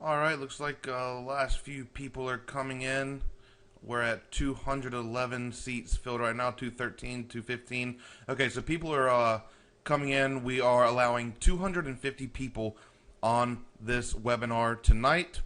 Alright, looks like last few people are coming in. We're at 211 seats filled right now, 213, 215. Okay, so people are coming in. We are allowing 250 people on this webinar tonight.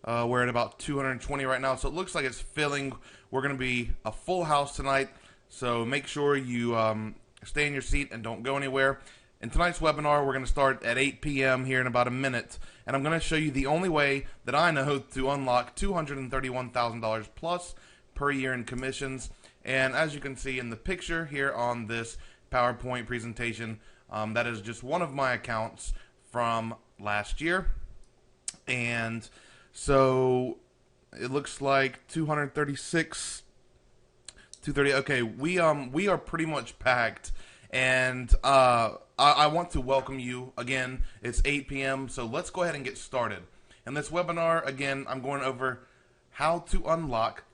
We're at about 220 right now, so it looks like it's filling. We're going to be a full house tonight, so make sure you stay in your seat and don't go anywhere. In tonight's webinar, we're going to start at 8 p.m. here in about a minute, and I'm going to show you the only way that I know to unlock $231,000 plus per year in commissions. And as you can see in the picture here on this PowerPoint presentation, that is just one of my accounts from last year. And so it looks like 236, 230. Okay, we are pretty much packed. And I want to welcome you again. It's 8 p.m., so let's go ahead and get started. In this webinar, again, I'm going over how to unlock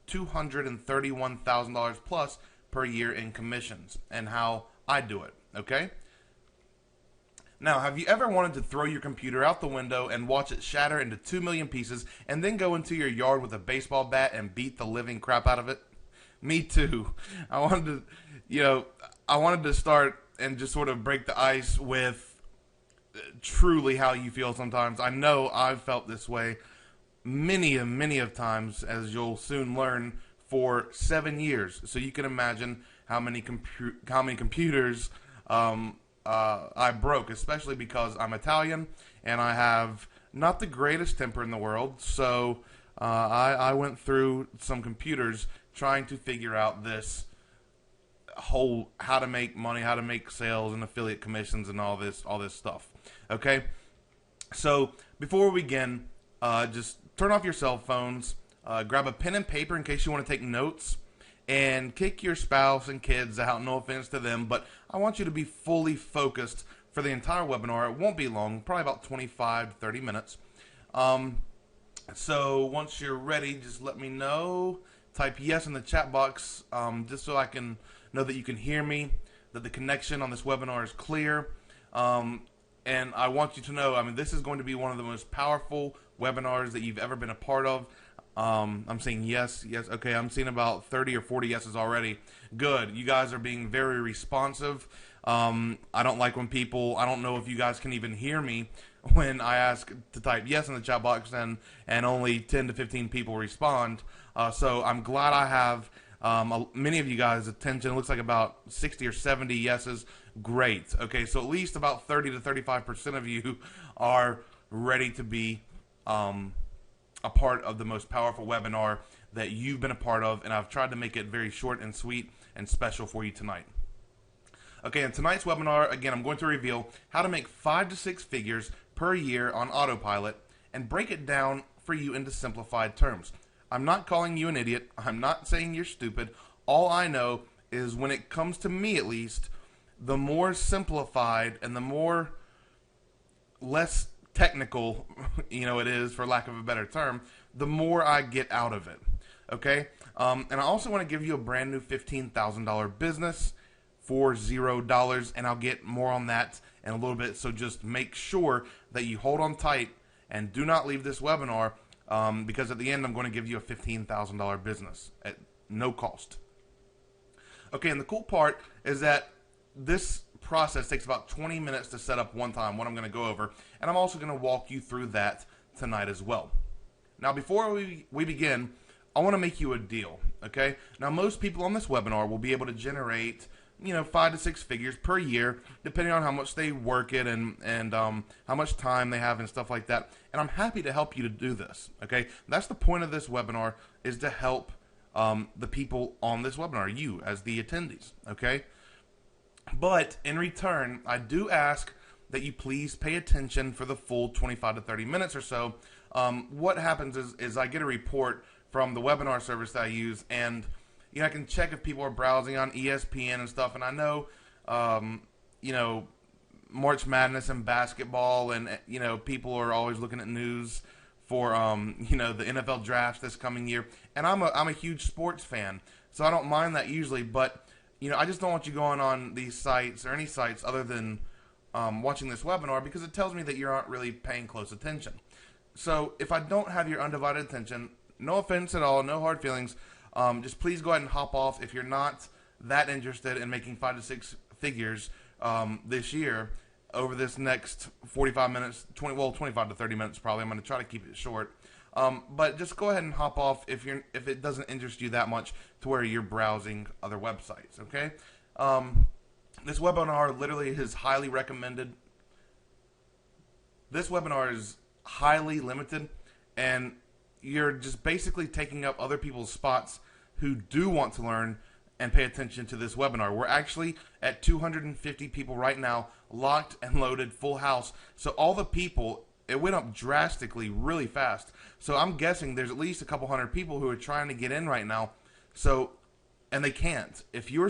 $231,000 plus per year in commissions and how I do it, okay? Now, have you ever wanted to throw your computer out the window and watch it shatter into 2 million pieces and then go into your yard with a baseball bat and beat the living crap out of it? Me too. I wanted to start and just sort of break the ice with truly how you feel sometimes. I know I've felt this way many of times, as you'll soon learn, for 7 years. So you can imagine how many computers I broke, especially because I'm Italian and I have not the greatest temper in the world. So I went through some computers trying to figure out this whole how to make money, how to make sales and affiliate commissions and all this stuff. Okay, so before we begin, just turn off your cell phones, grab a pen and paper in case you want to take notes, and kick your spouse and kids out. No offense to them, but I want you to be fully focused for the entire webinar. It won't be long, probably about 25 to 30 minutes. So once you're ready, just let me know. Type yes in the chat box, just so I can know that you can hear me, that the connection on this webinar is clear. And I want you to know, I mean, this is going to be one of the most powerful webinars that you've ever been a part of. I'm saying yes. Okay, I'm seeing about 30 or 40 yeses already. Good. You guys are being very responsive. I don't like when people, I don't know if you guys can even hear me when I ask to type yes in the chat box and only 10 to 15 people respond. So I'm glad I have many of you guys' attention. It looks like about 60 or 70 yeses. Great. Okay, so at least about 30 to 35% of you are ready to be a part of the most powerful webinar that you've been a part of, and I've tried to make it very short and sweet and special for you tonight. Okay, in tonight's webinar, again, I'm going to reveal how to make 5 to 6 figures per year on autopilot and break it down for you into simplified terms. I'm not calling you an idiot. I'm not saying you're stupid. All I know is when it comes to me, at least, the more simplified and the more less technical, it is, for lack of a better term, the more I get out of it. Okay? And I also want to give you a brand new $15,000 business for $0, and I'll get more on that in a little bit. So just make sure that you hold on tight and do not leave this webinar, because at the end I'm going to give you a $15,000 business at no cost. Okay, and the cool part is that this process takes about 20 minutes to set up one time, what I'm going to go over, and I'm also going to walk you through that tonight as well. Now, before we begin, I want to make you a deal, okay? Now, most people on this webinar will be able to generate 5 to 6 figures per year, depending on how much they work it and how much time they have and stuff like that. And I'm happy to help you to do this, okay? That's the point of this webinar, is to help the people on this webinar, you as the attendees, okay? But in return, I do ask that you please pay attention for the full 25 to 30 minutes or so. What happens is I get a report from the webinar service that I use, and I can check if people are browsing on ESPN and stuff. And I know, March Madness and basketball, and people are always looking at news for the NFL draft this coming year. And I'm a huge sports fan, so I don't mind that usually. But I just don't want you going on these sites or any sites other than watching this webinar, because it tells me that you aren't really paying close attention. So if I don't have your undivided attention, no offense at all, no hard feelings. Just please go ahead and hop off if you're not that interested in making 5 to 6 figures this year. Over this next 45 minutes, 25 to 30 minutes probably. I'm going to try to keep it short. But just go ahead and hop off if it doesn't interest you that much to where you're browsing other websites. Okay. This webinar literally is highly recommended. This webinar is highly limited, and you're just basically taking up other people's spots who do want to learn and pay attention to this webinar. We're actually at 250 people right now, locked and loaded, full house. So all the people, it went up drastically really fast. So I'm guessing there's at least a couple hundred people who are trying to get in right now. So, and they can't. If you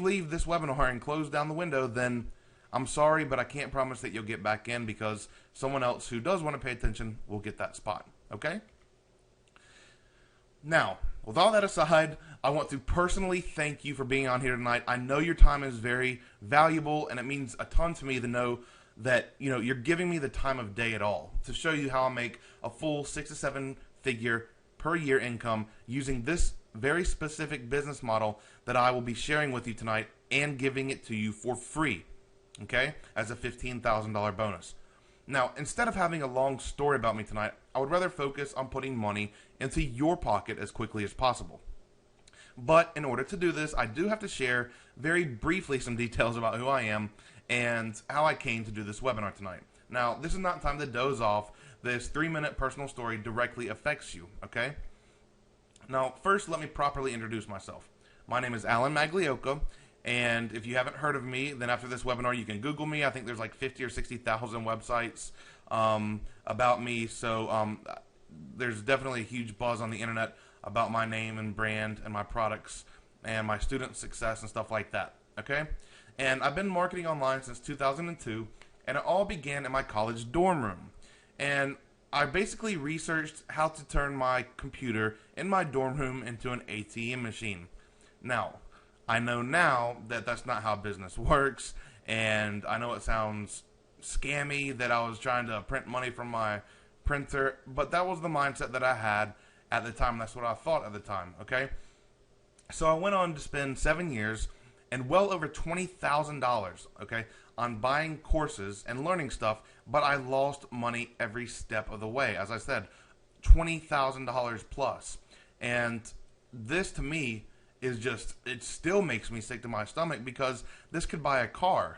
leave this webinar and close down the window, then I'm sorry, but I can't promise that you'll get back in because someone else who does want to pay attention will get that spot. Okay? Now, with all that aside, I want to personally thank you for being on here tonight. I know your time is very valuable, and it means a ton to me to know that you're giving me the time of day at all to show you how I make a full 6 to 7 figure per year income using this very specific business model that I will be sharing with you tonight and giving it to you for free, okay, as a $15,000 bonus. Now, instead of having a long story about me tonight, I would rather focus on putting money into your pocket as quickly as possible. But in order to do this, I do have to share very briefly some details about who I am and how I came to do this webinar tonight. Now, this is not time to doze off. This 3-minute personal story directly affects you, okay? Now, first, let me properly introduce myself. My name is Alan Magliocca, and if you haven't heard of me, then after this webinar, you can Google me. I think there's like 50 or 60,000 websites about me, so there's definitely a huge buzz on the internet about my name and brand and my products and my student success and stuff like that, okay? And I've been marketing online since 2002, and it all began in my college dorm room. And I basically researched how to turn my computer in my dorm room into an ATM machine. Now, I know now that that's not how business works, and I know it sounds scammy that I was trying to print money from my printer, but that was the mindset that I had at the time. That's what I thought at the time, okay? So I went on to spend 7 years and well over $20,000, okay, on buying courses and learning stuff, but I lost money every step of the way. As I said, $20,000 plus. And this to me is just, it still makes me sick to my stomach because this could buy a car,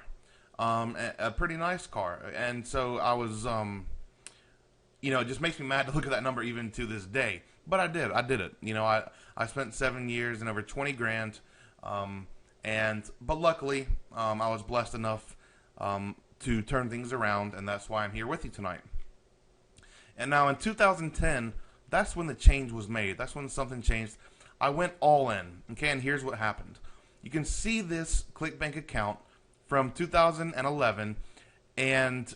a pretty nice car. And so I was, it just makes me mad to look at that number even to this day. But I did it. I spent 7 years and over 20 grand. But luckily, I was blessed enough to turn things around, and that's why I'm here with you tonight. And now in 2010, that's when the change was made. That's when something changed. I went all in, okay, and here's what happened. You can see this ClickBank account from 2011, and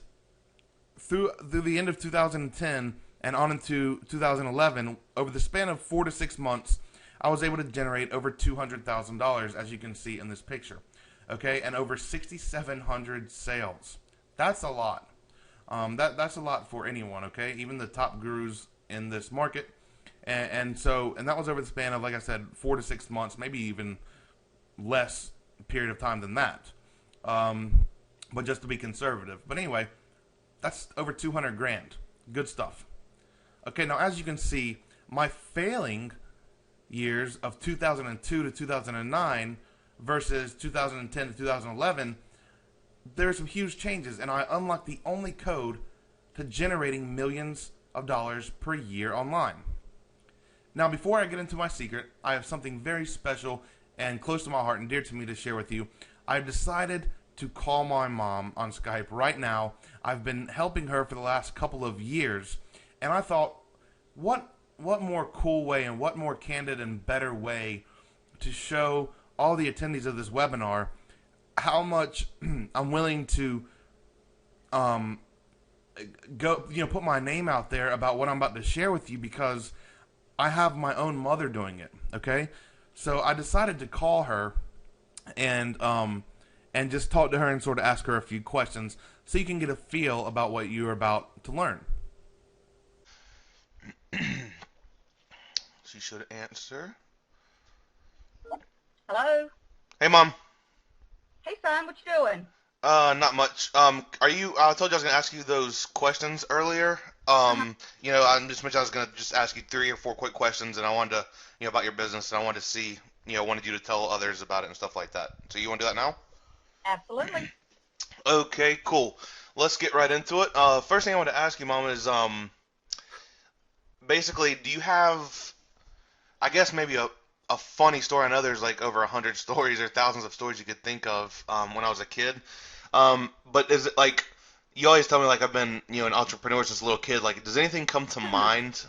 through the end of 2010 and on into 2011, over the span of 4 to 6 months, I was able to generate over $200,000, as you can see in this picture, okay, and over 6,700 sales. That's a lot. That's a lot for anyone, okay, even the top gurus in this market. And that was over the span of, like I said, 4 to 6 months, maybe even less period of time than that. But just to be conservative. But anyway, that's over 200 grand. Good stuff. Okay, now as you can see, my failing years of 2002 to 2009 versus 2010 to 2011, there are some huge changes, and I unlocked the only code to generating millions of dollars per year online. Now, before I get into my secret, I have something very special and close to my heart and dear to me to share with you. I've decided to call my mom on Skype right now. I've been helping her for the last couple of years, and I thought, what more cool way and what more candid and better way to show all the attendees of this webinar how much I'm willing to put my name out there about what I'm about to share with you, because I have my own mother doing it, okay? So I decided to call her and just talk to her and sort of ask her a few questions so you can get a feel about what you're about to learn. She should answer. Hello? Hey, Mom. Hey, son, what you doing? Not much. Are you? I told you I was gonna ask you those questions earlier. Uh-huh. I just mentioned I was gonna just ask you 3 or 4 quick questions, and I wanted to, about your business, and I wanted to see, wanted you to tell others about it and stuff like that. So you want to do that now? Absolutely. Okay, cool. Let's get right into it. First thing I want to ask you, Mom, is basically, do you have, I guess maybe a funny story? I know there's like over 100 stories or thousands of stories you could think of when I was a kid. But is it like you always tell me like I've been an entrepreneur since a little kid. Like, does anything come to mind?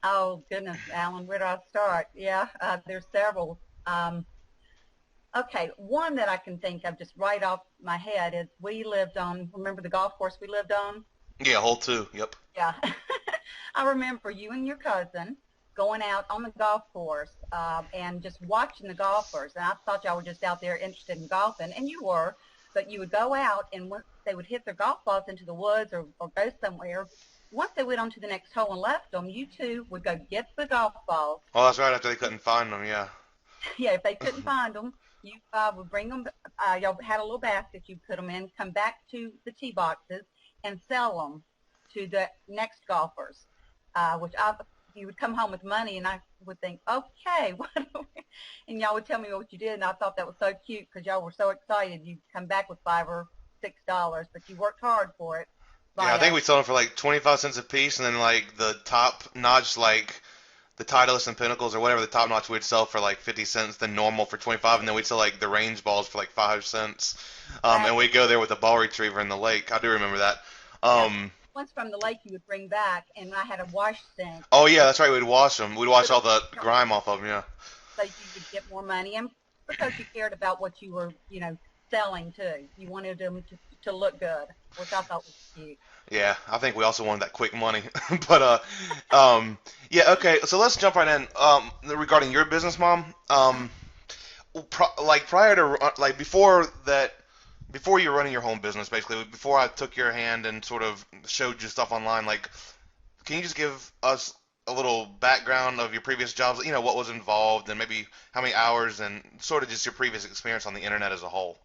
Oh, goodness, Alan, where do I start? Yeah, there's several. Um, okay, one that I can think of just right off my head is we lived on, remember the golf course we lived on? Yeah, hole two. Yep. Yeah. I remember you and your cousin going out on the golf course and just watching the golfers. And I thought y'all were just out there interested in golfing, and you were, but you would go out and once they would hit their golf balls into the woods or go somewhere, once they went on to the next hole and left them, you two would go get the golf balls. Oh, that's right. After they couldn't find them. Yeah. Yeah, if they couldn't find them, you would bring them. Y'all had a little basket you put them in, come back to the tee boxes and sell them to the next golfers. Which you would come home with money, and I would think, okay, what? And y'all would tell me what you did, and I thought that was so cute because y'all were so excited. You'd come back with $5 or $6, but you worked hard for it Yeah, I by think we sold them for like 25 cents a piece, and then like the top notch, like the Titleist and Pinnacles or whatever the top notch we'd sell for like 50 cents, the normal for 25, and then we'd sell like the range balls for like 5 cents. And exactly. we'd go there with a ball retriever in the lake. I do remember that. Yeah, Um, once from the lake you would bring back, and I had a wash sink, oh yeah, and that's right. We'd wash them. We'd wash put all them the grime off of them. Yeah. so you could get more money, and because you cared about what you were, selling too. You wanted them to look good, which I thought was cute. Yeah, I think we also wanted that quick money. But yeah, okay. So let's jump right in. Regarding your business, Mom. Like prior to like before that, before you're running your home business, basically, before I took your hand and sort of showed you stuff online, like, can you just give us a little background of your previous jobs? What was involved and maybe how many hours and sort of just your previous experience on the internet as a whole.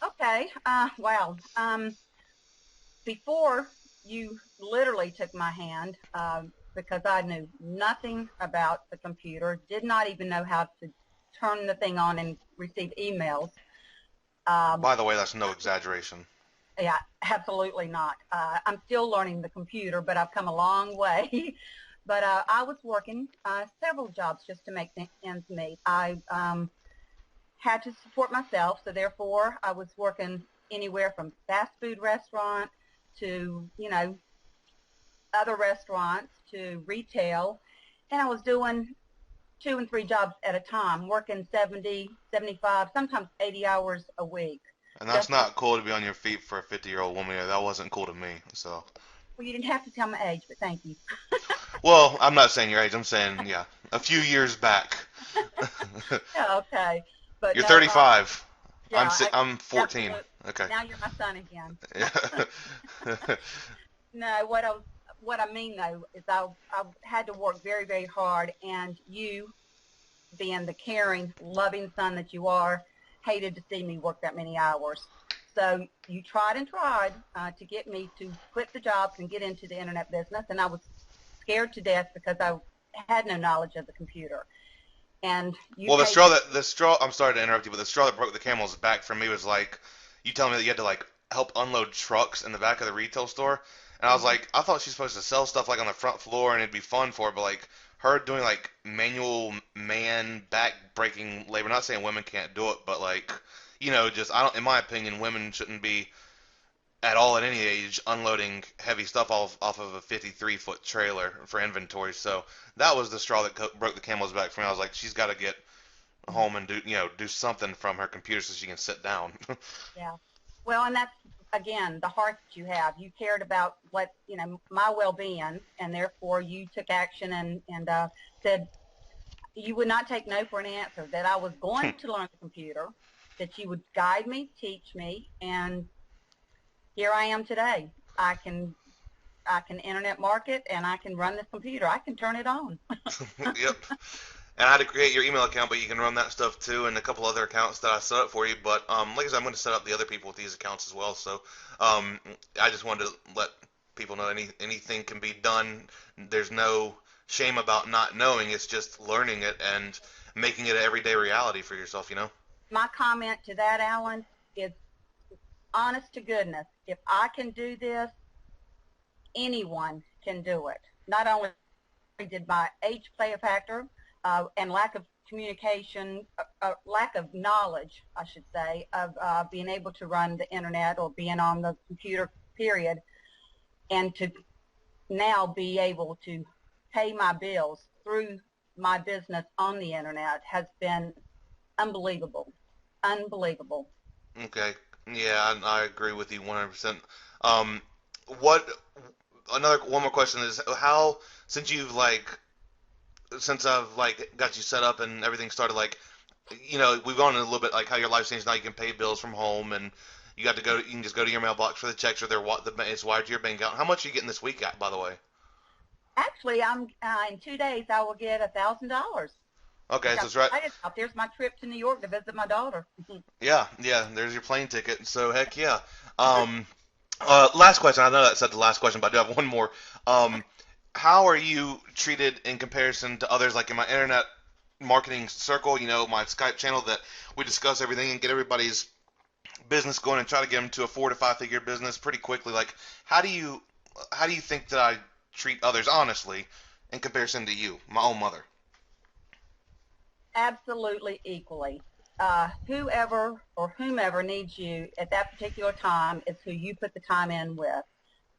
Okay. Wow. Before you literally took my hand, because I knew nothing about the computer, did not even know how to turn the thing on and receive emails. Um, By the way, that's no exaggeration. yeah, absolutely not. I'm still learning the computer, but I've come a long way. But I was working several jobs just to make ends meet. I had to support myself, so therefore I was working anywhere from fast food restaurant to, other restaurants to retail, and I was doing 2 and 3 jobs at a time, working 70, 75, sometimes 80 hours a week. And that's Just to, not cool to be on your feet for a 50-year-old woman. Yeah, that wasn't cool to me. So, well, you didn't have to tell my age, but thank you. well, I'm not saying your age. I'm saying, yeah, a few years back. Yeah, okay, but You're no, 35. yeah, I'm 14. absolutely. Okay. Now you're my son again. Yeah. No, what I mean though is I had to work very, very hard, and you, being the caring, loving son that you are, hated to see me work that many hours. So you tried and tried to get me to quit the jobs and get into the internet business, and I was scared to death because I had no knowledge of the computer. And you Well, paid me. the straw. I'm sorry to interrupt you, but the straw that broke the camel's back for me was like you telling me that you had to like help unload trucks in the back of the retail store, and I was Mhm. like, I thought she's supposed to sell stuff like on the front floor and it'd be fun for her, but like her doing like manual man back breaking labor. Not saying women can't do it, but like just I don't. In my opinion, women shouldn't be at all at any age unloading heavy stuff off of a 53-foot trailer for inventory. So that was the straw that broke the camel's back for me. I was like, she's got to get home and do something from her computer so she can sit down. Yeah. Well, and that's again the heart that you have. You cared about what my well-being, and therefore you took action and said you would not take no for an answer. That I was going to learn the computer, that you would guide me, teach me, and here I am today. I can I can internet market, and I can run this computer. I can turn it on. Yep. And I had to create your email account, but you can run that stuff too, and a couple other accounts that I set up for you. But like I said, I'm going to set up the other people with these accounts as well. So I just wanted to let people know anything can be done. There's no shame about not knowing. It's just learning it and making it an everyday reality for yourself. You know. My comment to that, Alan, is honest to goodness. If I can do this, anyone can do it. Not only did my age play a factor, and lack of communication, lack of knowledge, I should say, of being able to run the internet or being on the computer, period, and to now be able to pay my bills through my business on the internet has been unbelievable. Unbelievable. Okay. Yeah, I agree with you 100%. One more question is how, since I've like got you set up and everything started, like, we've gone in a little bit like how your life's changed. Now you can pay bills from home, and you can just go to your mailbox for the checks, or it's wired to your bank account. How much are you getting this week, by the way? Actually, I'm in 2 days I will get $1,000. Okay, so it's right. There's my trip to New York to visit my daughter. Yeah, there's your plane ticket. So heck yeah. Last question. I know that said the last question, but I do have one more. How are you treated in comparison to others, like in my internet marketing circle, my Skype channel that we discuss everything and get everybody's business going and try to get them to a 4 to 5 figure business pretty quickly? Like, how do you think that I treat others honestly in comparison to you, my own mother? Absolutely equally. Whoever or whomever needs you at that particular time is who you put the time in with.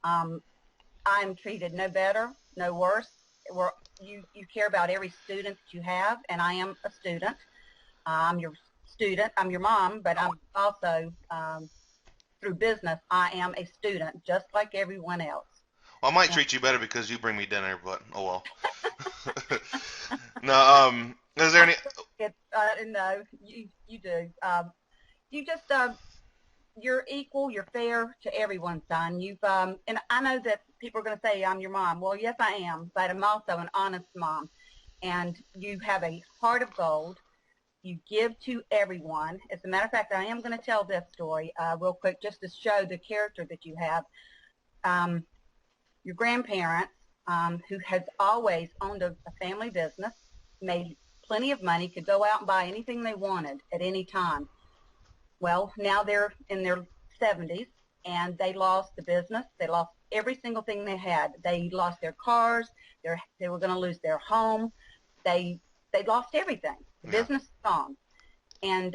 I'm treated no better, no worse. You care about every student that you have, and I am a student. I'm your student. I'm your mom, but I'm also, through business, I am a student, just like everyone else. Well, I might treat you better because you bring me dinner, but oh well. No, is there any? No, you do. You just you're equal. You're fair to everyone, son. And I know that people are going to say I'm your mom. Well, yes, I am, but I'm also an honest mom. And you have a heart of gold. You give to everyone. As a matter of fact, I am going to tell this story real quick, just to show the character that you have. Your grandparents, who has always owned a family business, made plenty of money, could go out and buy anything they wanted at any time. Well, now they're in their 70s, and they lost the business. They lost every single thing they had. They lost their cars. They were going to lose their home. They lost everything. The business is gone. And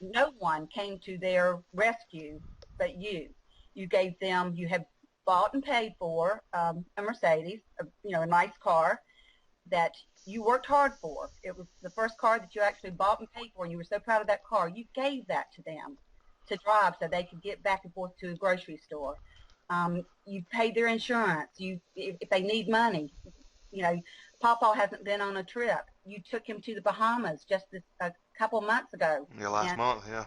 no one came to their rescue but you. You gave them, you had bought and paid for a Mercedes, a nice car that you worked hard for. It was the first car that you actually bought and paid for, and you were so proud of that car. You gave that to them to drive so they could get back and forth to a grocery store. You paid their insurance. If they need money, Pawpaw hasn't been on a trip. You took him to the Bahamas just a couple months ago. Yeah, last month, yeah.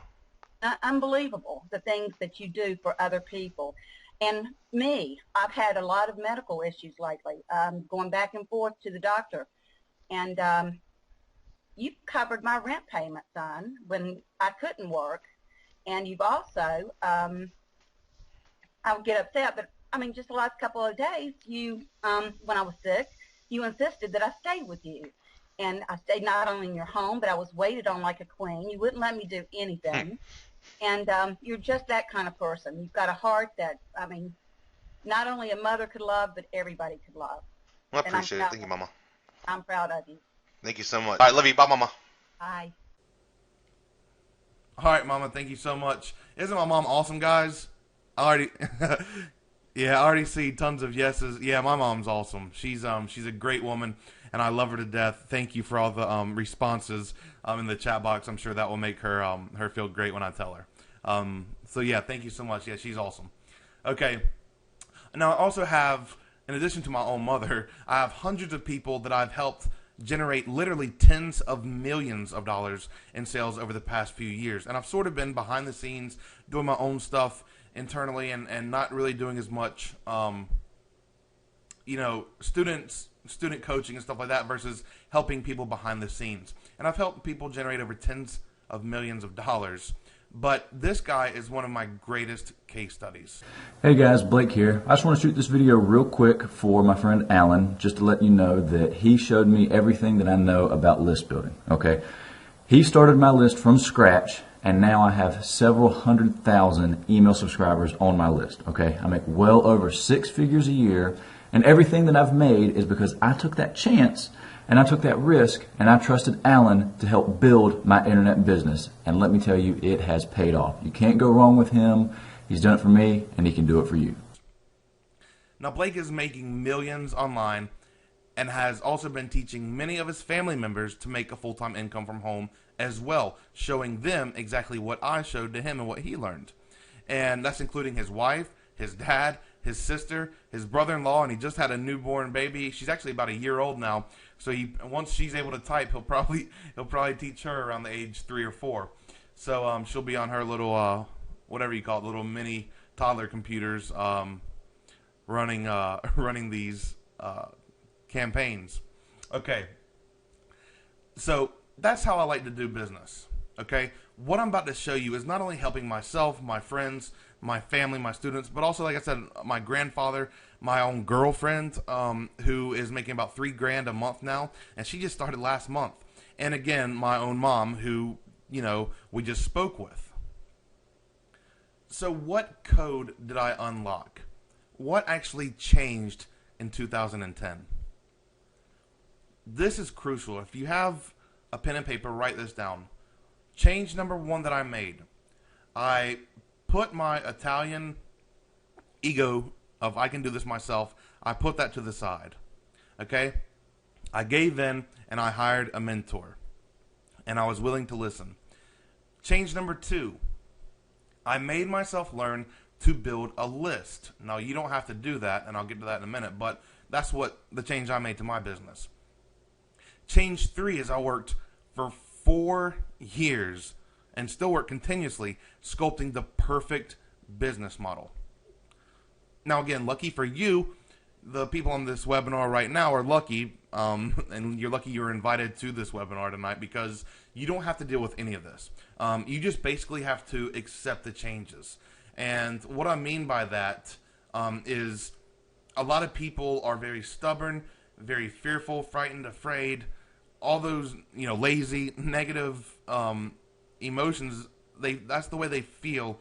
Unbelievable, the things that you do for other people. And me, I've had a lot of medical issues lately, going back and forth to the doctor. And you've covered my rent payment, son, when I couldn't work. And you've also, I would get upset, but just the last couple of days, when I was sick, you insisted that I stay with you. And I stayed not only in your home, but I was waited on like a queen. You wouldn't let me do anything. And you're just that kind of person. You've got a heart that, not only a mother could love, but everybody could love. Well, I appreciate it. Thank you, Mama. I'm proud of you. Thank you so much. All right, love you. Bye, Mama. Bye. All right, Mama. Thank you so much. Isn't my mom awesome, guys? I already see tons of yeses. Yeah, my mom's awesome. She's a great woman, and I love her to death. Thank you for all the responses in the chat box. I'm sure that will make her feel great when I tell her. So yeah, thank you so much. Yeah, she's awesome. Okay. Now I also have, in addition to my own mother, I have hundreds of people that I've helped generate literally tens of millions of dollars in sales over the past few years. And I've sort of been behind the scenes doing my own stuff internally and not really doing as much, student coaching and stuff like that versus helping people behind the scenes. And I've helped people generate over tens of millions of dollars. But this guy is one of my greatest case studies. Hey guys, Blake here. I just want to shoot this video real quick for my friend Alan, just to let you know that he showed me everything that I know about list building, okay? He started my list from scratch, and now I have several 100,000 email subscribers on my list, okay? I make well over 6 figures a year, and everything that I've made is because I took that chance and I took that risk, and I trusted Alan to help build my internet business. And let me tell you, it has paid off. You can't go wrong with him. He's done it for me, and he can do it for you. Now, Blake is making millions online and has also been teaching many of his family members to make a full-time income from home as well, showing them exactly what I showed to him and what he learned. And that's including his wife, his dad, his sister, his brother-in-law, and he just had a newborn baby. She's actually about a year old now. So once she's able to type, he'll probably teach her around the age 3 or 4. So she'll be on her little whatever you call it, little mini toddler computers, running these campaigns. Okay, so that's how I like to do business. Okay, what I'm about to show you is not only helping myself, my friends, my family, my students, but also, like I said, my grandfather, my own girlfriend, who is making about $3,000 a month now, and she just started last month. And again, my own mom, who, we just spoke with. So what code did I unlock? What actually changed in 2010? This is crucial. If you have a pen and paper, write this down. Change number 1 that I made. I put my Italian ego of I can do this myself, I put that to the side. Okay? I gave in and I hired a mentor. And I was willing to listen. Change number 2. I made myself learn to build a list. Now, you don't have to do that, and I'll get to that in a minute, but that's what the change I made to my business. Change 3 is I worked for 4 years and still work continuously sculpting the perfect business model. Now, again, lucky for you, the people on this webinar right now are lucky, and you're lucky you were invited to this webinar tonight because you don't have to deal with any of this. You just basically have to accept the changes. And what I mean by that is a lot of people are very stubborn, very fearful, frightened, afraid, all those, lazy, negative emotions. That's the way they feel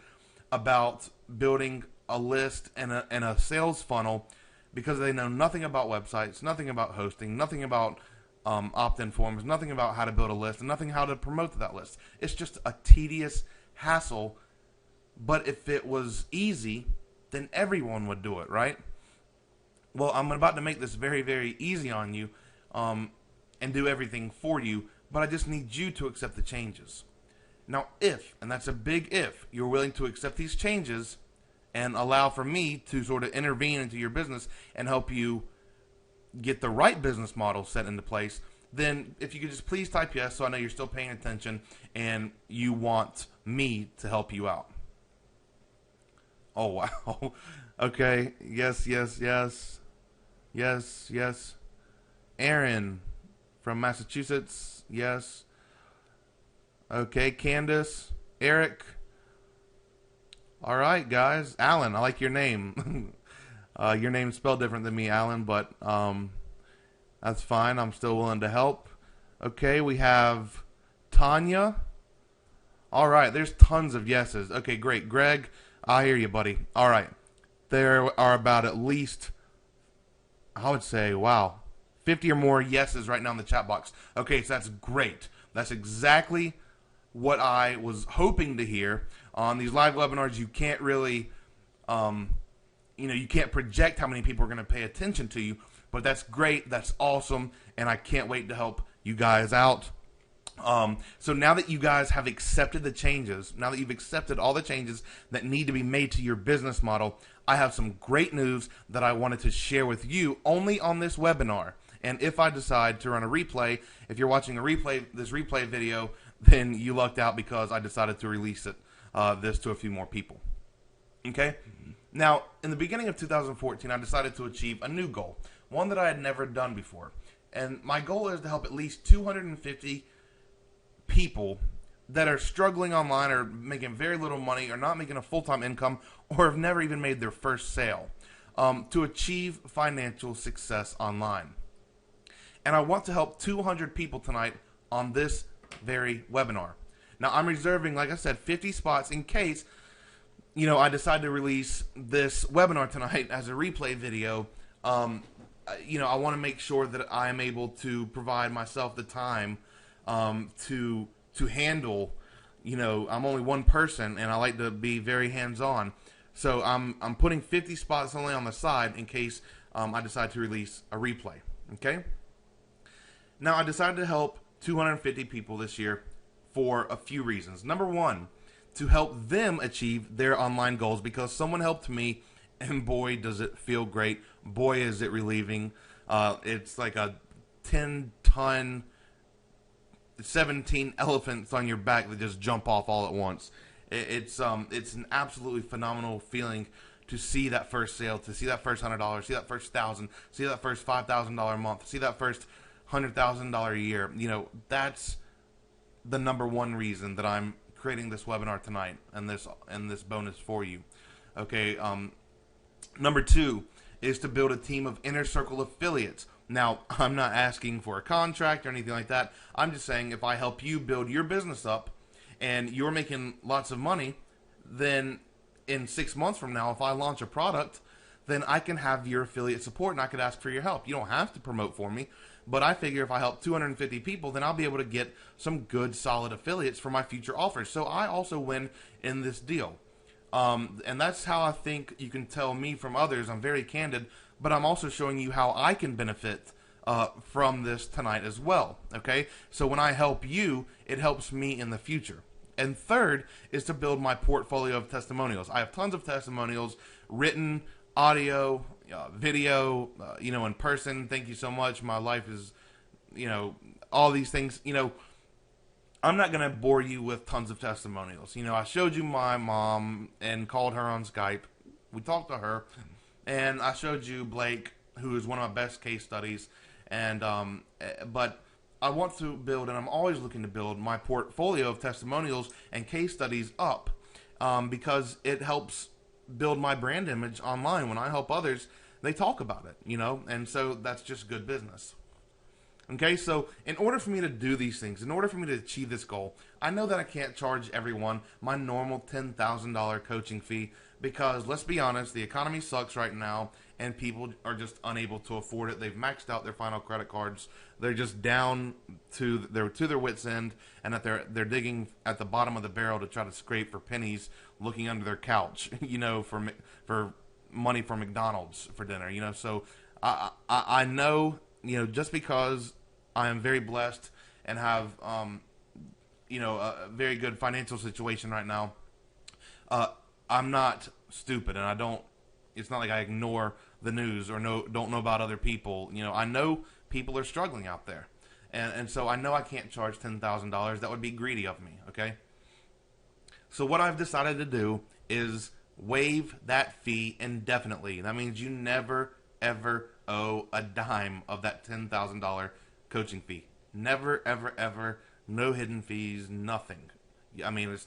about building a list and a sales funnel, because they know nothing about websites, nothing about hosting, nothing about opt-in forms, nothing about how to build a list, and nothing how to promote that list. It's just a tedious hassle. But if it was easy, then everyone would do it, right? Well, I'm about to make this very, very easy on you and do everything for you, but I just need you to accept the changes. Now, if, and that's a big if, you're willing to accept these changes and allow for me to sort of intervene into your business and help you get the right business model set into place, then if you could just please type yes so I know you're still paying attention and you want me to help you out. Oh, wow. Okay. Yes, yes, yes. Yes, yes. Aaron from Massachusetts. Yes. Okay, Candace. Eric. All right, guys. Alan, I like your name. Your name's spelled different than me, Alan, but that's fine. I'm still willing to help. Okay, we have Tanya. All right, there's tons of yeses. Okay, great. Greg, I hear you, buddy. All right. There are about at least, I would say, wow, 50 or more yeses right now in the chat box. Okay, so that's great. That's exactly what I was hoping to hear. On these live webinars, you can't really, you can't project how many people are going to pay attention to you, but that's great. That's awesome, and I can't wait to help you guys out. So now that you guys have accepted the changes, now that you've accepted all the changes that need to be made to your business model, I have some great news that I wanted to share with you only on this webinar. And if I decide to run a replay, if you're watching this replay video, then you lucked out because I decided to release this to a few more people. Okay? Now, in the beginning of 2014, I decided to achieve a new goal, one that I had never done before. And my goal is to help at least 250 people that are struggling online or making very little money or not making a full-time income or have never even made their first sale to achieve financial success online. And I want to help 200 people tonight on this very webinar. Now, I'm reserving, like I said, 50 spots in case, I decide to release this webinar tonight as a replay video. I want to make sure that I am able to provide myself the time to handle. I'm only one person, and I like to be very hands-on. So I'm putting 50 spots only on the side in case I decide to release a replay. Okay. Now, I decided to help 250 people this year for a few reasons. Number one, to help them achieve their online goals, because someone helped me, and boy, does it feel great. Boy, is it relieving. It's like a 10-ton, 17 elephants on your back that just jump off all at once. It's an absolutely phenomenal feeling to see that first sale, to see that first $100, see that first $1,000, see that first $5,000 a month, see that first $100,000 a year. That's the number one reason that I'm creating this webinar tonight and this bonus for you. Okay. Number two is to build a team of inner circle affiliates. Now, I'm not asking for a contract or anything like that. I'm just saying if I help you build your business up and you're making lots of money, then in 6 months from now, if I launch a product, then I can have your affiliate support and I could ask for your help. You don't have to promote for me, but I figure if I help 250 people, then I'll be able to get some good, solid affiliates for my future offers. So I also win in this deal. And that's how I think you can tell me from others. I'm very candid, but I'm also showing you how I can benefit from this tonight as well. Okay? So when I help you, it helps me in the future. And third is to build my portfolio of testimonials. I have tons of testimonials, written, audio, video, in person. Thank you so much. My life is, all these things. I'm not going to bore you with tons of testimonials. I showed you my mom and called her on Skype. We talked to her. And I showed you Blake, who is one of my best case studies. And but I want to build, and I'm always looking to build, my portfolio of testimonials and case studies up because it helps build my brand image online. When I help others, they talk about it, and so that's just good business. Okay, so in order for me to do these things, in order for me to achieve this goal, I know that I can't charge everyone my normal $10,000 coaching fee because, let's be honest, the economy sucks right now and people are just unable to afford it. They've maxed out their final credit cards. They're just down to their wits' end, and that they're digging at the bottom of the barrel to try to scrape for pennies, looking under their couch, for money for McDonald's for dinner. So I know, just because I am very blessed and have a very good financial situation right now, I'm not stupid, and it's not like I ignore the news or don't know about other people. I know people are struggling out there. And so I know I can't charge $10,000. That would be greedy of me, okay? So what I've decided to do is waive that fee indefinitely. That means you never, ever owe a dime of that $10,000 coaching fee. Never, ever, ever. No hidden fees, nothing. I mean, it's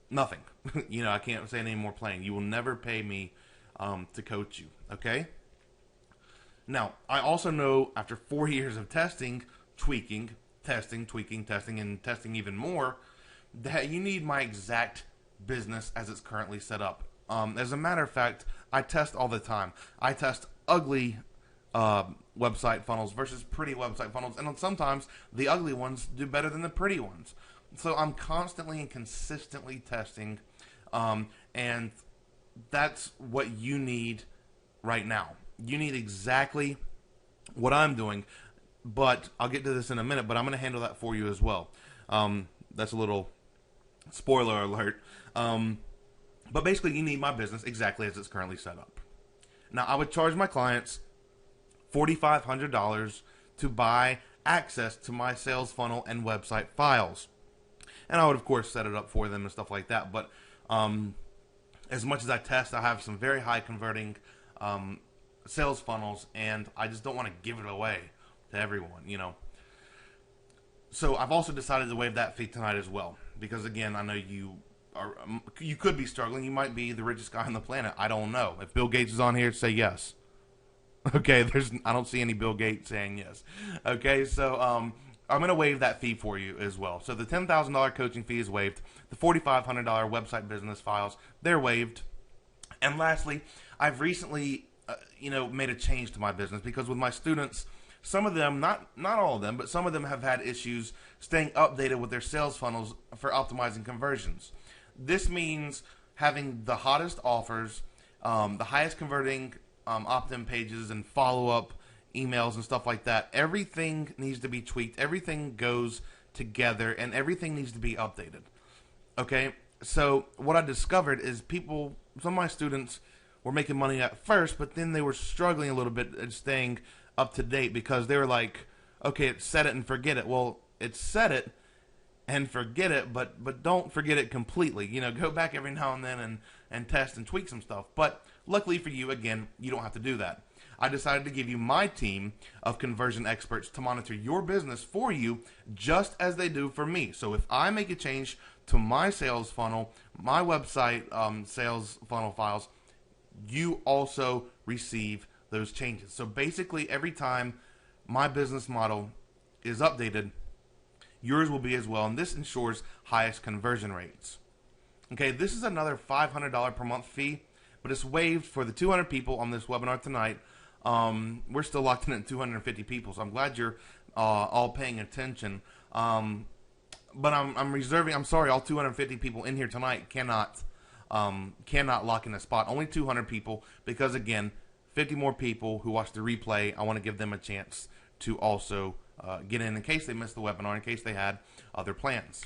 nothing. I can't say it any more plain. You will never pay me to coach you, okay? Now, I also know after 4 years of testing, tweaking, and testing even more, that you need my exact business as it's currently set up. As a matter of fact, I test all the time. I test ugly website funnels versus pretty website funnels, and sometimes the ugly ones do better than the pretty ones. So I'm constantly and consistently testing, and that's what you need right now. You need exactly what I'm doing, but I'll get to this in a minute, but I'm going to handle that for you as well. That's a little spoiler alert. But basically, you need my business exactly as it's currently set up. Now, I would charge my clients $4,500 to buy access to my sales funnel and website files. And I would, of course, set it up for them and stuff like that. But as much as I test, I have some very high converting sales funnels, and I just don't want to give it away to everyone, you know. So I've also decided to waive that fee tonight as well, because again, I know you could be struggling. You might be the richest guy on the planet. I don't know. If Bill Gates is on here, say yes. Okay, I don't see any Bill Gates saying yes. Okay, so I'm going to waive that fee for you as well. So the $10,000 coaching fee is waived. The $4,500 website business files, they're waived. And lastly, I've recently, made a change to my business, because with my students, some of them, not all of them, but some of them have had issues staying updated with their sales funnels for optimizing conversions. This means having the hottest offers, the highest converting opt-in pages and follow-up emails and stuff like that. Everything needs to be tweaked. Everything goes together, and everything needs to be updated. Okay? So what I discovered is some of my students were making money at first, but then they were struggling a little bit at staying up to date, because they were like, okay, it's set it and forget it. Well, it's set it and forget it, but don't forget it completely. Go back every now and then and test and tweak some stuff. But luckily for you, again, you don't have to do that. I decided to give you my team of conversion experts to monitor your business for you, just as they do for me. So if I make a change to my sales funnel, my website sales funnel files, you also receive those changes. So basically, every time my business model is updated, yours will be as well, and this ensures highest conversion rates. Okay, this is another $500 per month fee, but it's waived for the 200 people on this webinar tonight. We're still locked in at 250 people, so I'm glad you're all paying attention. But I'm sorry, all 250 people in here tonight cannot lock in a spot. Only 200 people, because again, 50 more people who watch the replay, I want to give them a chance to also get in case they missed the webinar, in case they had other plans.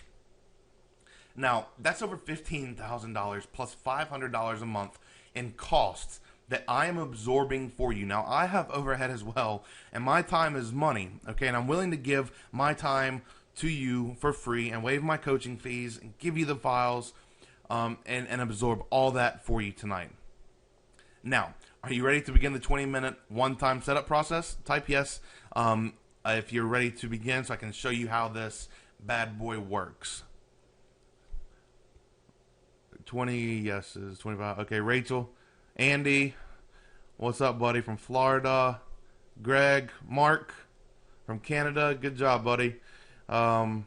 Now, that's over $15,000 plus $500 a month in costs that I am absorbing for you. Now, I have overhead as well, and my time is money, okay? And I'm willing to give my time to you for free and waive my coaching fees and give you the files and absorb all that for you tonight. Now, are you ready to begin the 20-minute one-time setup process? Type yes if you're ready to begin, so I can show you how this bad boy works. 20 yeses, 25. Okay, Rachel, Andy, what's up, buddy, from Florida? Greg, Mark from Canada, good job, buddy. Mark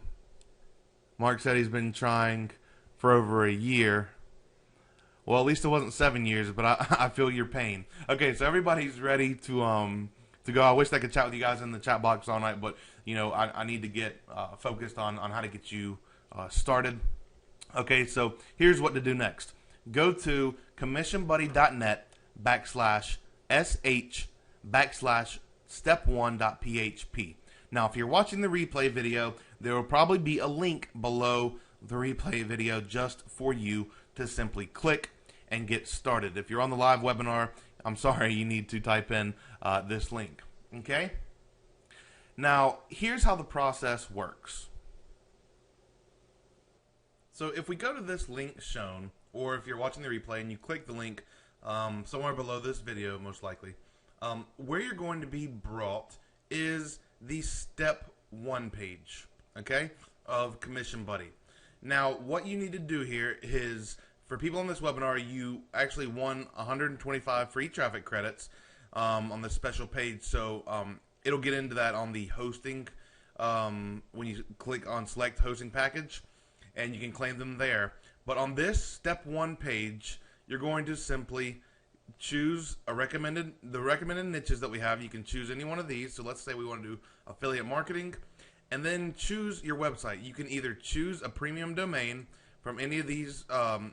said he's been trying for over a year. Well, at least it wasn't 7 years, but I feel your pain. Okay, so everybody's ready to go. I wish I could chat with you guys in the chat box all night, but I need to get focused on how to get you started. Okay, so here's what to do next. Go to commissionbuddy.net/sh/step1.php. Now, if you're watching the replay video, there will probably be a link below the replay video just for you to simply click and get started. If you're on the live webinar, I'm sorry, you need to type in this link. Okay? Now, here's how the process works. So if we go to this link shown, or if you're watching the replay and you click the link somewhere below this video, most likely, where you're going to be brought is the step 1 page, okay, of Commission Buddy. Now, what you need to do here is, for people on this webinar, you actually won 125 free traffic credits on this special page. So it'll get into that on the hosting when you click on select hosting package, and you can claim them there. But on this step 1 page, you're going to simply choose the recommended niches that we have. You can choose any one of these. So let's say we want to do affiliate marketing, and then choose your website. You can either choose a premium domain from any of these.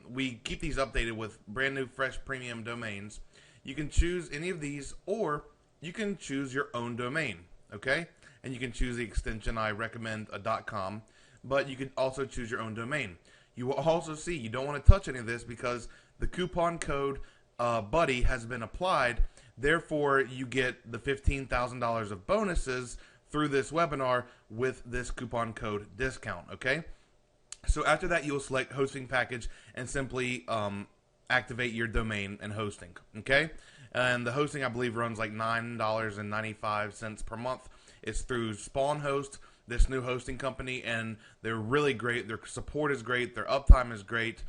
We keep these updated with brand new, fresh premium domains. You can choose any of these, or you can choose your own domain, okay? And you can choose the extension I recommend, a .com, but you can also choose your own domain. You will also see you don't want to touch any of this because the coupon code Buddy has been applied. Therefore, you get the $15,000 of bonuses through this webinar with this coupon code discount, okay? So after that, you will select hosting package and simply activate your domain and hosting. Okay, and the hosting I believe runs like $9.95 per month. It's through SpawnHost, this new hosting company, and they're really great. Their support is great. Their uptime is great,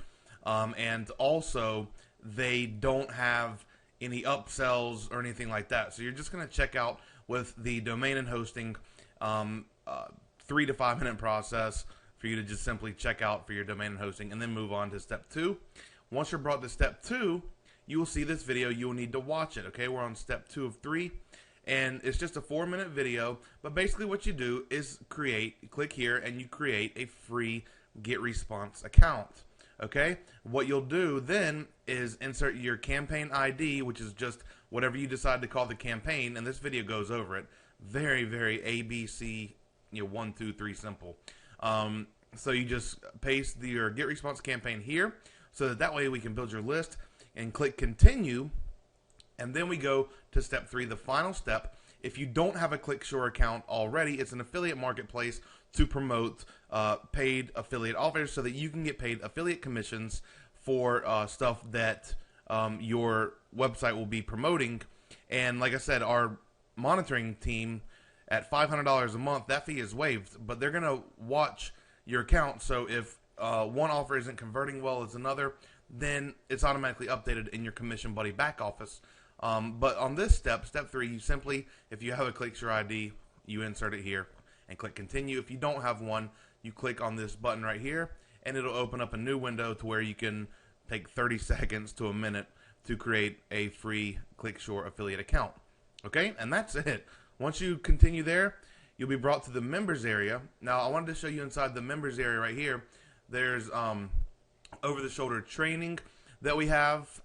and also they don't have any upsells or anything like that. So you're just going to check out with the domain and hosting, 3 to 5 minute process for you to just simply check out for your domain and hosting, and then move on to step 2. Once you're brought to step 2, you will see this video. You will need to watch it. Okay, we're on step 2 of 3, and it's just a 4-minute video. But basically, what you do is click here, and you create a free GetResponse account. Okay, what you'll do then is insert your campaign ID, which is just whatever you decide to call the campaign, and this video goes over it. Very, very ABC, 1, 2, 3 simple. So you just paste your GetResponse campaign here, so that way we can build your list, and click continue, and then we go to step 3, the final step. If you don't have a ClickSure account already, it's an affiliate marketplace to promote paid affiliate offers so that you can get paid affiliate commissions for stuff that your website will be promoting. And like I said, our monitoring team at $500 a month, that fee is waived, but they're going to watch your account. So if one offer isn't converting well as another, then it's automatically updated in your Commission Buddy back office. But on this step 3, you simply, if you have a ClickSure ID, you insert it here and click continue. If you don't have one, you click on this button right here, and it'll open up a new window to where you can take 30 seconds to a minute to create a free ClickSure affiliate account. Okay, and that's it. Once you continue there, you'll be brought to the members area. Now, I wanted to show you inside the members area right here. There's over-the-shoulder training that we have.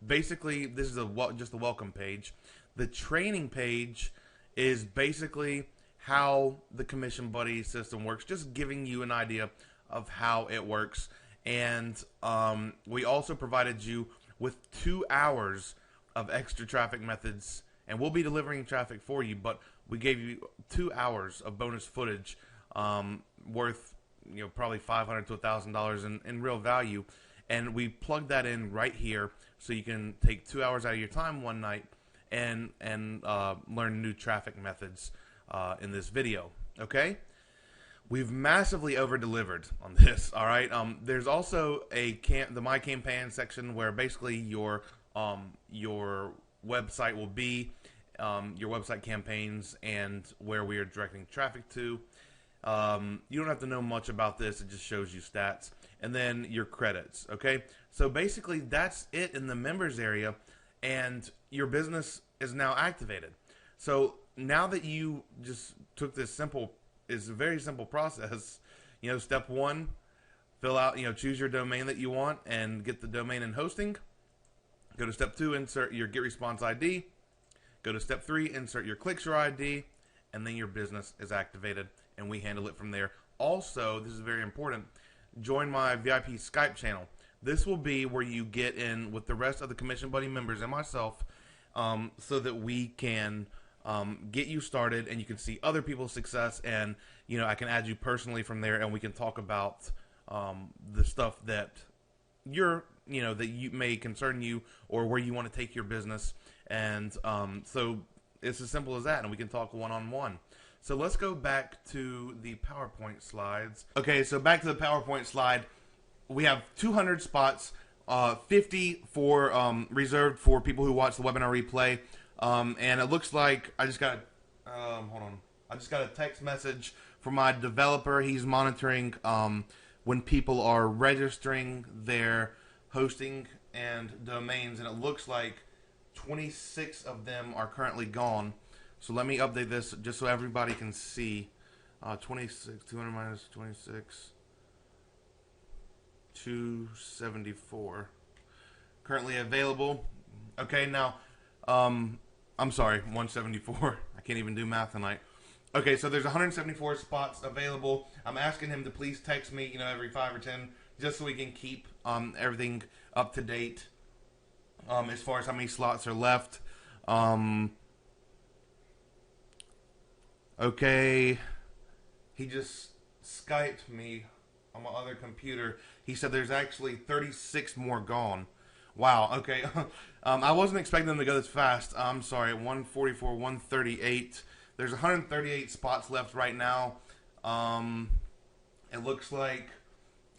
Basically, this is just the welcome page. The training page is basically how the Commission Buddy system works, just giving you an idea of how it works. And we also provided you with 2 hours of extra traffic methods, and we'll be delivering traffic for you, but we gave you 2 hours of bonus footage worth probably $500 to $1,000 in real value, and we plugged that in right here so you can take 2 hours out of your time one night and learn new traffic methods in this video. Okay, we've massively over-delivered on this. All right, there's also the My Campaign section where basically your website will be, your website campaigns, and where we are directing traffic to. You don't have to know much about this. It just shows you stats. And then your credits. Okay, so basically that's it in the members area, and your business is now activated. So now that you just took this it's a very simple process. Step 1, fill out, choose your domain that you want and get the domain and hosting. Go to step 2, insert your GetResponse ID. Go to step 3, insert your ClickSure ID, and then your business is activated, and we handle it from there. Also, this is very important, join my VIP Skype channel. This will be where you get in with the rest of the Commission Buddy members and myself, so that we can get you started, and you can see other people's success, and I can add you personally from there, and we can talk about the stuff that that you may concern you, or where you want to take your business. And so it's as simple as that, and we can talk one-on-one. So let's go back to the PowerPoint slides. Okay, so back to the PowerPoint slide. We have 200 spots, 50 for reserved for people who watch the webinar replay. And it looks like I just got a text message from my developer. He's monitoring when people are registering their hosting and domains, and it looks like 26 of them are currently gone. So let me update this just so everybody can see. 26, 200 minus 26, 274. Currently available. Okay, now, I'm sorry, 174. I can't even do math tonight. Okay, so there's 174 spots available. I'm asking him to please text me, every 5 or 10, just so we can keep everything up to date as far as how many slots are left. Okay, he just Skyped me on my other computer. He said there's actually 36 more gone. Wow. Okay. I wasn't expecting them to go this fast. I'm sorry. 144, 138. There's 138 spots left right now. It looks like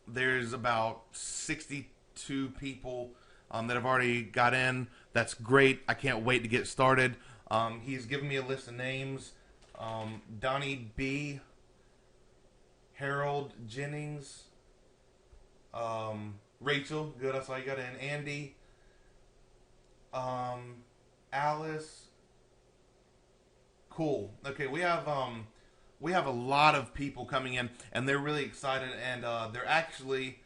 there's about 62 people that have already got in. That's great. I can't wait to get started. He's given me a list of names. Donnie B, Harold Jennings, Rachel, good, I saw you got in. Andy, Alice, cool. Okay, we have a lot of people coming in, and they're really excited. And they're actually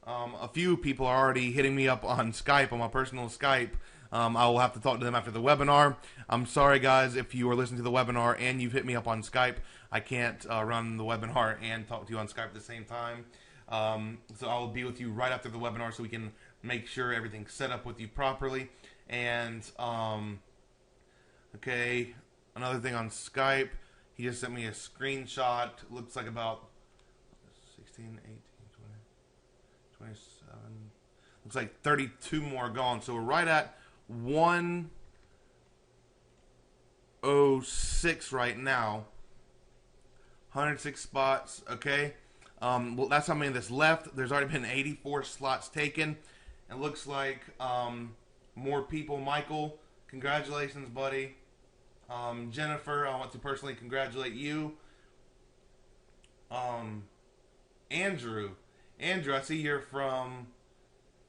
a few people are already hitting me up on Skype, on my personal Skype. I will have to talk to them after the webinar. I'm sorry, guys, if you are listening to the webinar and you've hit me up on Skype. I can't run the webinar and talk to you on Skype at the same time. So I will be with you right after the webinar so we can make sure everything's set up with you properly. And, okay, another thing on Skype, he just sent me a screenshot. Looks like about 16, 18, 20, 27. Looks like 32 more gone. So we're right at 106 right now. 106 spots, okay. Well, that's how many that's left. There's already been 84 slots taken. It looks like more people. Michael, congratulations, buddy. Jennifer, I want to personally congratulate you. Andrew, I see you're from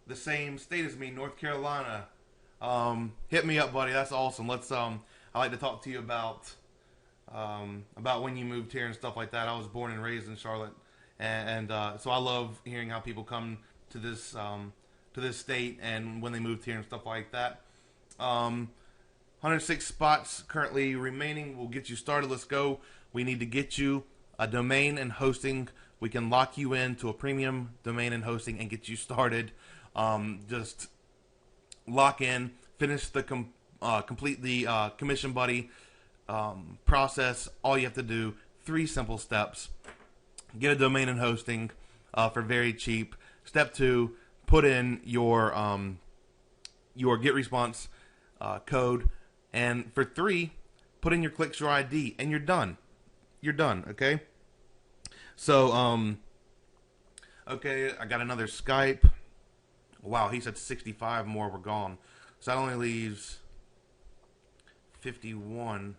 the same state as me, North Carolina. Hit me up, buddy. That's awesome. Let's I like to talk to you about when you moved here and stuff like that. I was born and raised in Charlotte, and so I love hearing how people come to this state and when they moved here and stuff like that. 106 spots currently remaining. We'll get you started. Let's go. We need to get you a domain and hosting. We can lock you into a premium domain and hosting and get you started. Just lock in, finish the complete the Commission Buddy process. All you have to do, 3 simple steps. Get a domain and hosting for very cheap. Step 2, put in your GetResponse code. And for 3, put in your ClickSure ID, and you're done. You're done, okay? So, okay, I got another Skype. Wow, he said 65 more were gone. So that only leaves 51.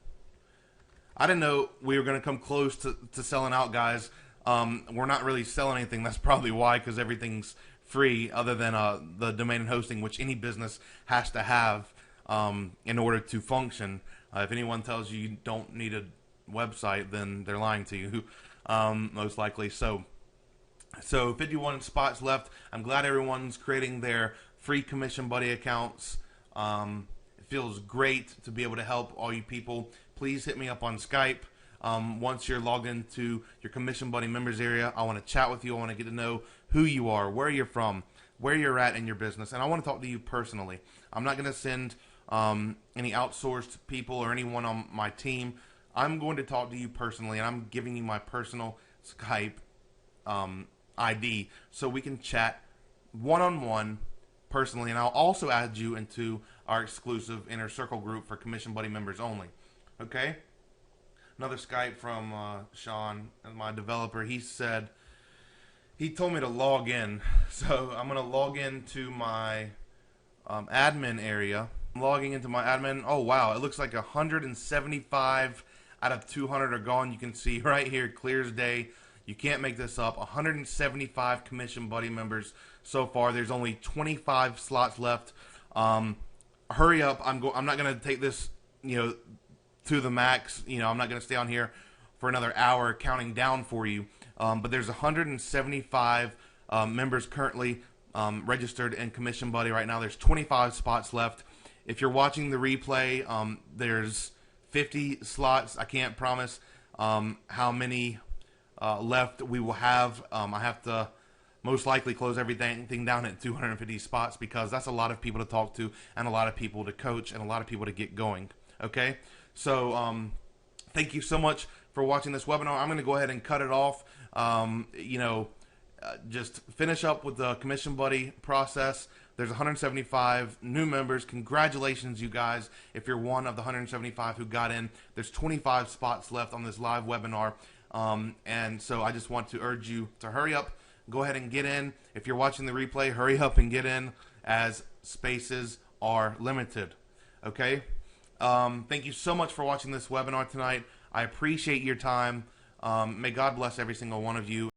I didn't know we were going to come close to selling out, guys. We're not really selling anything. That's probably why, because everything's free other than the domain and hosting, which any business has to have in order to function. If anyone tells you you don't need a website, then they're lying to you, most likely. So 51 spots left. I'm glad everyone's creating their free Commission Buddy accounts. It feels great to be able to help all you people. Please hit me up on Skype. Once you're logged into your Commission Buddy members area, I want to chat with you. I want to get to know who you are, where you're from, where you're at in your business, and I want to talk to you personally. I'm not going to send any outsourced people or anyone on my team. I'm going to talk to you personally, and I'm giving you my personal Skype ID so we can chat one-on-one personally, and I'll also add you into our exclusive inner circle group for Commission Buddy members only. Okay? Another Skype from Sean, my developer. He said, he told me to log in. So I'm going to log into my admin area. I'm logging into my admin. Oh, wow. It looks like 175 out of 200 are gone. You can see right here, clear as day. You can't make this up. 175 Commission Buddy members so far. There's only 25 slots left. Hurry up. I'm not going to take this, to the max. I'm not going to stay on here for another hour counting down for you. But there's 175 members currently registered in Commission Buddy right now. There's 25 spots left. If you're watching the replay, there's 50 slots. I can't promise how many left we will have. I have to most likely close everything down at 250 spots because that's a lot of people to talk to and a lot of people to coach and a lot of people to get going. Okay? So thank you so much for watching this webinar. I'm going to go ahead and cut it off. Just finish up with the Commission Buddy process. There's 175 new members. Congratulations, you guys. If you're one of the 175 who got in, there's 25 spots left on this live webinar. And so I just want to urge you to hurry up. Go ahead and get in. If you're watching the replay, hurry up and get in as spaces are limited. Okay? Thank you so much for watching this webinar tonight. I appreciate your time. May God bless every single one of you.